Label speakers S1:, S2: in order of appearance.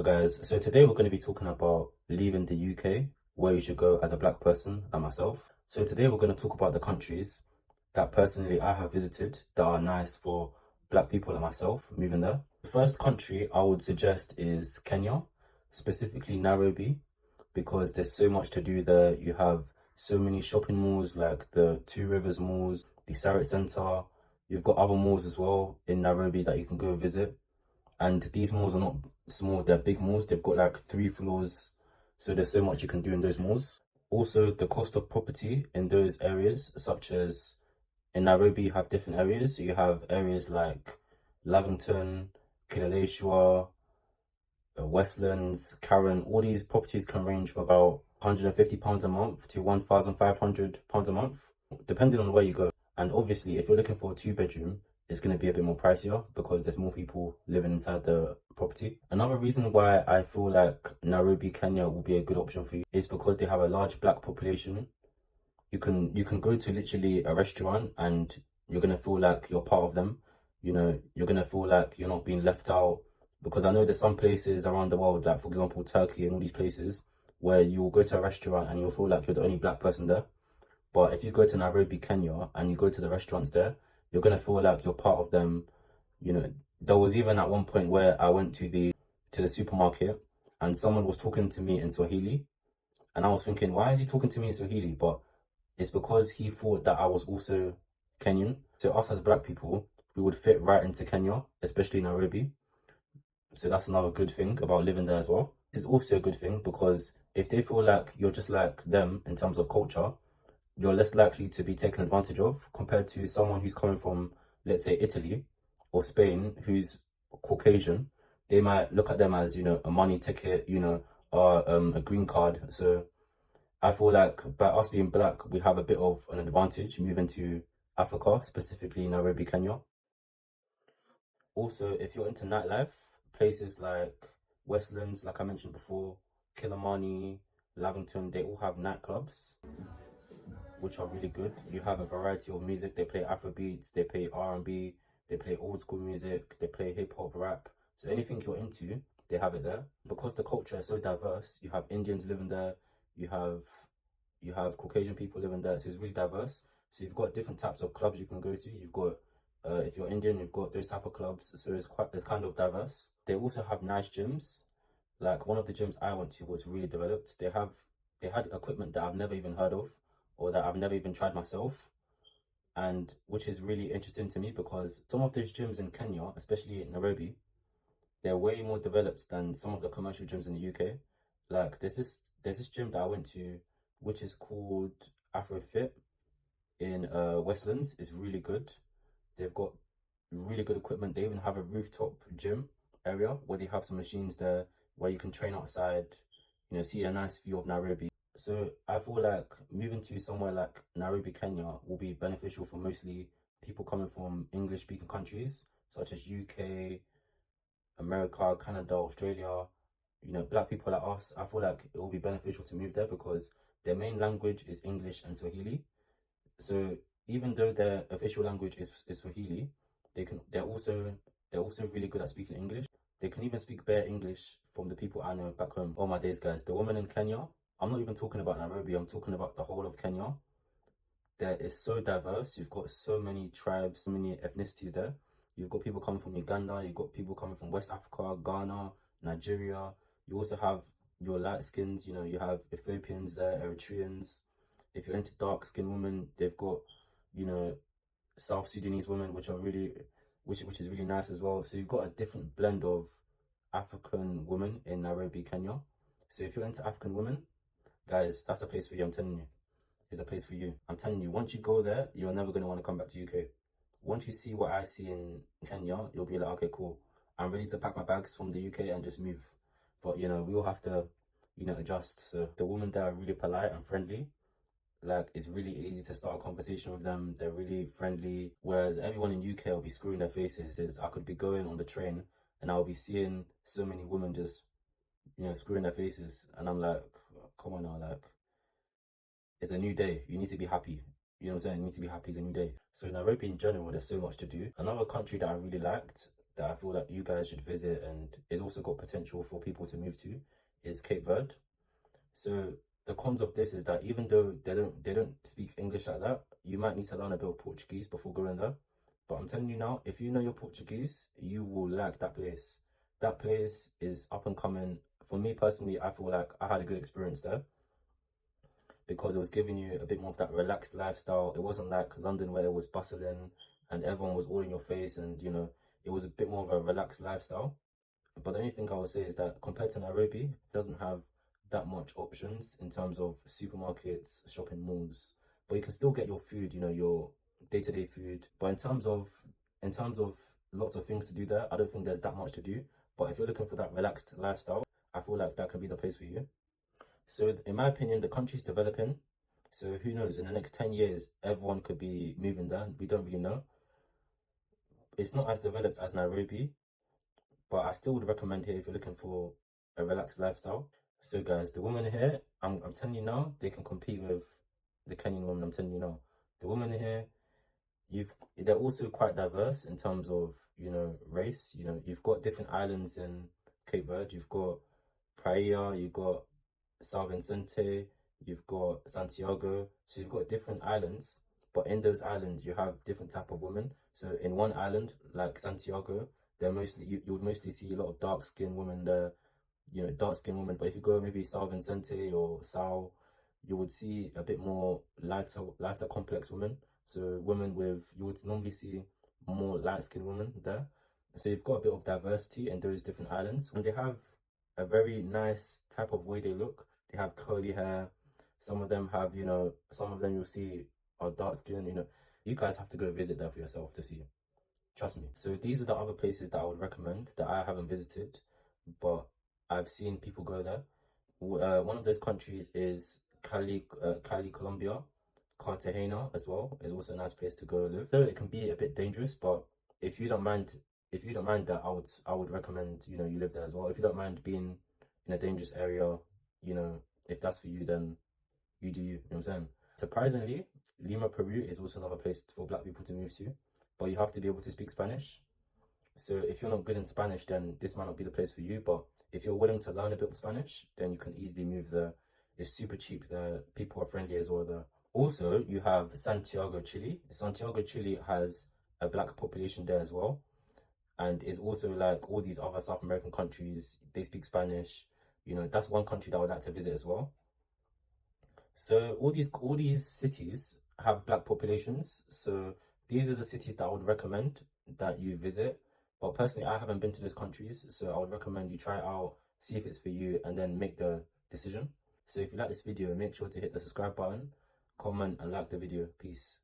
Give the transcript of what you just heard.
S1: Hello guys, so today we're going to be talking about leaving the UK, where you should go as a black person and myself. So today we're going to talk about the countries that personally I have visited that are nice for black people and myself moving there. The first country I would suggest is Kenya, specifically Nairobi, because there's so much to do there. You have so many shopping malls like the Two Rivers malls, the Sarit Center. You've got other malls as well in Nairobi that you can go visit. And these malls are not small, they're big malls. They've got like 3 floors. So there's so much you can do in those malls. Also, the cost of property in those areas, such as in Nairobi, you have different areas. So you have areas like Lavington, Kileleshwa, Westlands, Karen. All these properties can range from about £150 a month to £1,500 a month, depending on where you go. And obviously, if you're looking for a 2-bedroom, it's going to be a bit more pricier because there's more people living inside the property. Another reason why I feel like Nairobi, Kenya will be a good option for you is because they have a large black population. You can go to literally a restaurant and you're going to feel like you're part of them. You know, you're going to feel like you're not being left out, because I know there's some places around the world, like for example Turkey and all these places, where you'll go to a restaurant and you'll feel like you're the only black person there. But if you go to Nairobi, Kenya, and you go to the restaurants there, you're going to feel like you're part of them. You know, there was even at one point where I went to the supermarket and someone was talking to me in Swahili. And I was thinking, why is he talking to me in Swahili? But it's because he thought that I was also Kenyan. So us as black people, we would fit right into Kenya, especially Nairobi. So that's another good thing about living there as well. This is also a good thing because if they feel like you're just like them in terms of culture, you're less likely to be taken advantage of compared to someone who's coming from, let's say, Italy or Spain, who's Caucasian. They might look at them as, you know, a money ticket, you know, or a green card. So I feel like by us being black, we have a bit of an advantage moving to Africa, specifically Nairobi, Kenya. Also, if you're into nightlife, places like Westlands, like I mentioned before, Kilimani, Lavington, they all have nightclubs which are really good. You have a variety of music. They play Afrobeats, they play R&B, they play old school music, they play hip hop, rap. So anything you're into, they have it there. Because the culture is so diverse, you have Indians living there, you have Caucasian people living there. So it's really diverse. So you've got different types of clubs you can go to. You've got if you're Indian, you've got those type of clubs. So it's kind of diverse. They also have nice gyms. Like one of the gyms I went to was really developed. They had equipment that I've never even heard of, or that I've never even tried myself, and which is really interesting to me because some of those gyms in Kenya, especially in Nairobi, they're way more developed than some of the commercial gyms in the UK. Like there's this gym that I went to, which is called Afrofit in Westlands. It's really good. They've got really good equipment. They even have a rooftop gym area where they have some machines there where you can train outside, you know, see a nice view of Nairobi. So I feel like moving to somewhere like Nairobi, Kenya will be beneficial for mostly people coming from English-speaking countries such as UK, America, Canada, Australia. You know, black people like us, I feel like it will be beneficial to move there because their main language is English and Swahili. So even though their official language is Swahili, they're also really good at speaking English. They can even speak bare English from the people I know back home. Oh my days, guys, the women in Kenya, I'm not even talking about Nairobi, I'm talking about the whole of Kenya. There is so diverse. You've got so many tribes, so many ethnicities there. You've got people coming from Uganda, you've got people coming from West Africa, Ghana, Nigeria. You also have your light skins, you know, you have Ethiopians there, Eritreans. If you're into dark skinned women, they've got, you know, South Sudanese women, which is really nice as well. So you've got a different blend of African women in Nairobi, Kenya. So if you're into African women, guys, that's the place for you. I'm telling you, it's the place for you. I'm telling you, once you go there, you're never going to want to come back to UK. Once you see what I see in Kenya, you'll be like, okay, cool, I'm ready to pack my bags from the UK and just move. But you know, we all have to, you know, adjust. So the women there are really polite and friendly. Like, it's really easy to start a conversation with them. They're really friendly. Whereas everyone in UK will be screwing their faces. I could be going on the train and I'll be seeing so many women just, you know, screwing their faces. And I'm like, come on now, like, it's a new day. You need to be happy. You know what I'm saying? You need to be happy. It's a new day. So Nairobi in general, there's so much to do. Another country that I really liked that I feel like you guys should visit and is also got potential for people to move to is Cape Verde. So the cons of this is that even though they don't speak English like that, you might need to learn a bit of Portuguese before going there. But I'm telling you now, if you know your Portuguese, you will like that place. That place is up and coming. For me personally, I feel like I had a good experience there because it was giving you a bit more of that relaxed lifestyle. It wasn't like London where it was bustling and everyone was all in your face, and you know, it was a bit more of a relaxed lifestyle. But the only thing I would say is that compared to Nairobi, it doesn't have that much options in terms of supermarkets, shopping malls. But you can still get your food, you know, your day-to-day food. But in terms of lots of things to do there, I don't think there's that much to do. But if you're looking for that relaxed lifestyle, I feel like that could be the place for you. So in my opinion, the country's developing. So who knows, in the next 10 years, everyone could be moving there. We don't really know. It's not as developed as Nairobi, but I still would recommend here if you're looking for a relaxed lifestyle. So guys, the women here, I'm telling you now, they can compete with the Kenyan women. I'm telling you now. The women here, they're also quite diverse in terms of, you know, race. You know, you've got different islands in Cape Verde. You've got Praia, you've got São Vicente, you've got Santiago. So you've got different islands, but in those islands you have different type of women. So in one island like Santiago, they're mostly you would mostly see a lot of dark skinned women there, you know, dark skinned women. But if you go maybe São Vicente or São, you would see a bit more lighter complex women. So women with, you would normally see more light skinned women there. So you've got a bit of diversity in those different islands, and they have a very nice type of way they look. They have curly hair. Some of them have, you know, some of them you'll see are dark skin, you know. You guys have to go visit there for yourself to see. Trust me. So these are the other places that I would recommend that I haven't visited, but I've seen people go there. One of those countries is Cali, Colombia. Cartagena as well is also a nice place to go live. Though it can be a bit dangerous, but if you don't mind, if you don't mind that, I would recommend, you know, you live there as well. If you don't mind being in a dangerous area, you know, if that's for you, then you do you. You know what I'm saying? Surprisingly, Lima, Peru is also another place for black people to move to, but you have to be able to speak Spanish. So if you're not good in Spanish, then this might not be the place for you. But if you're willing to learn a bit of Spanish, then you can easily move there. It's super cheap there. People are friendly as well there. Also, you have Santiago, Chile. Santiago, Chile has a black population there as well, and is also like all these other South American countries. They speak Spanish. You know, that's one country that I would like to visit as well. So all these cities have black populations. So these are the cities that I would recommend that you visit. But personally, I haven't been to those countries, so I would recommend you try it out, see if it's for you, and then make the decision. So if you like this video, make sure to hit the subscribe button, comment, and like the video. Peace.